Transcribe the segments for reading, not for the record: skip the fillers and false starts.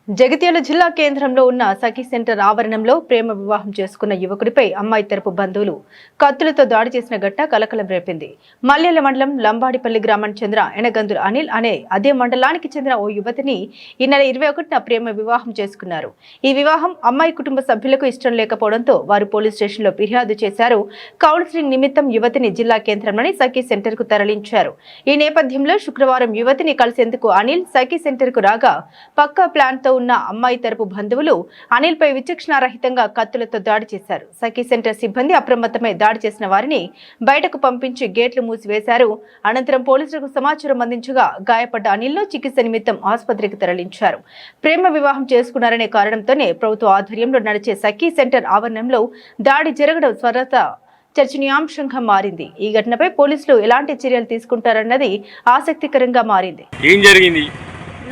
జగిత్యాల జిల్లా కేంద్రంలో ఉన్న సఖీ సెంటర్ ఆవరణంలో ప్రేమ వివాహం చేసుకున్న యువకుడిపై అమ్మాయి తరపు బంధువులు కత్తులతో దాడి చేసిన ఘటన కలకలం రేపింది. మల్యాల మండలం లంబాడిపల్లి గ్రామానికి చెందిన ఎనగందుల అనిల్ అనే అదే మండలానికి చెందిన ఓ యువతిని ఈ నెల 21న ప్రేమ వివాహం చేసుకున్నారు. ఈ వివాహం అమ్మాయి కుటుంబ సభ్యులకు ఇష్టం లేకపోవడంతో వారు పోలీస్ స్టేషన్లో ఫిర్యాదు చేశారు. కౌన్సిలింగ్ నిమిత్తం యువతిని జిల్లా కేంద్రంలోని సఖీ సెంటర్ కు తరలించారు. ఈ నేపథ్యంలో శుక్రవారం యువతిని కలిసేందుకు అనిల్ సఖీ సెంటర్ కు రాగా పక్కా ప్లాన్ తో ఉన్న అమ్మాయి తరపు బంధువులు అనిల్ పై విచక్షణారహితంగా కత్తులతో దాడి చేశారు. సఖీ సెంటర్ సిబ్బంది అప్రమత్తమై దాడి చేసిన వారిని బయటకు పంపించి గేట్లు మూసివేశారు. అనంతరం పోలీసులకు సమాచారం అందించగా గాయపడ్డ అనిల్ను చికిత్స నిమిత్తం ఆసుపత్రికి తరలించారు. ప్రేమ వివాహం చేసుకున్నారనే కారణంతోనే ప్రభుత్వ ఆధ్వర్యంలో నడిచే సఖీ సెంటర్ ఆవరణంలో దాడి జరగడం చర్చనీయాంశంగా మారింది. ఈ ఘటనపై పోలీసులు ఎలాంటి చర్యలు తీసుకుంటారన్నది ఆసక్తికరంగా మారింది. ఏం జరిగింది?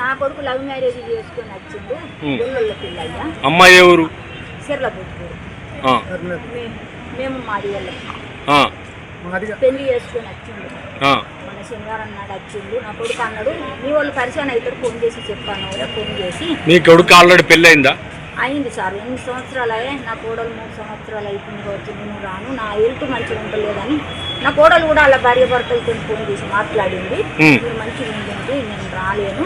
నా కొడుకు లవ్ మ్యారేజ్ చేసుకొని వచ్చిండు. గొల్లొల్ల పిల్లయ్య అమ్మాయి ఎవరు? సిర్లబుట్టు. మేము మాది వాళ్ళం పెళ్లి చేసుకొని వచ్చిండు. మన శనివారం నాడు వచ్చిండు. నా కొడుకు అన్నాడు మీ వాళ్ళు పరిచయం అవుతారు, ఫోన్ చేసి చెప్పాను. ఫోన్ చేసి మీ కొడుకు ఆల్రెడీ పెళ్ళి అయిందా? అయింది సార్. 8 సంవత్సరాలు అయ్యే. నా కోడలు 3 సంవత్సరాలు అయిపోయింది కావచ్చు. నేను రాను, నా హెల్త్ మంచిగా ఉండలేదని నా కోడలు కూడా వాళ్ళ భార్య భర్తలతో ఫోన్ చేసి మాట్లాడింది. మీరు మంచిగా ఉండండి, నేను రాలేను,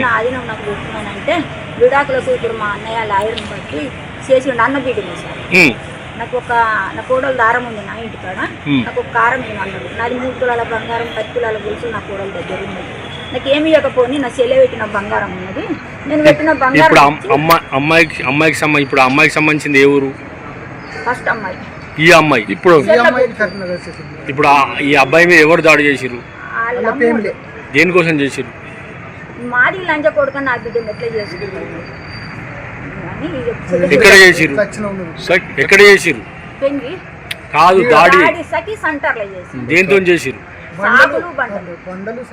నా ఆధీనం నాకు పెట్టుకున్నానంటే విడాకులకు ఇప్పుడు మా అన్నయ్య లాయర్ని బట్టి చేసిండు. అన్న బీడింది సార్. నా కోడలు దారం ఉంది నా ఇంటికాడ. నాకు ఒక కారం ఏమన్నాడు. నాది 3 తులాల బంగారం 10 తులాల గొలుసు నా కోడల దగ్గర ఉన్నది. నాకు ఏమి ఇవ్వకపోని నా చెల్లె పెట్టిన బంగారం ఉన్నది. నేను పెట్టిన బంగారం అమ్మాయికి సంబంధించింది ఏ ఊరు? ఫస్ట్ అమ్మాయి. ఈ అమ్మాయి ఇప్పుడు ఈ అబ్బాయి మీద ఎవరు దాడి చేసిరు? దేనికోసం చేసిరు? మాది లంచ కొడుక నా బిడ్డ ఎట్లా చేసుకుంటారు? ఎక్కడ చేసిరు? ఎక్కడ చేసిరు? పెంగి కాదు, దాడి సఖీ సెంటర్లో చేసి. దేంతో చేసిరు? సాకులు బండలు.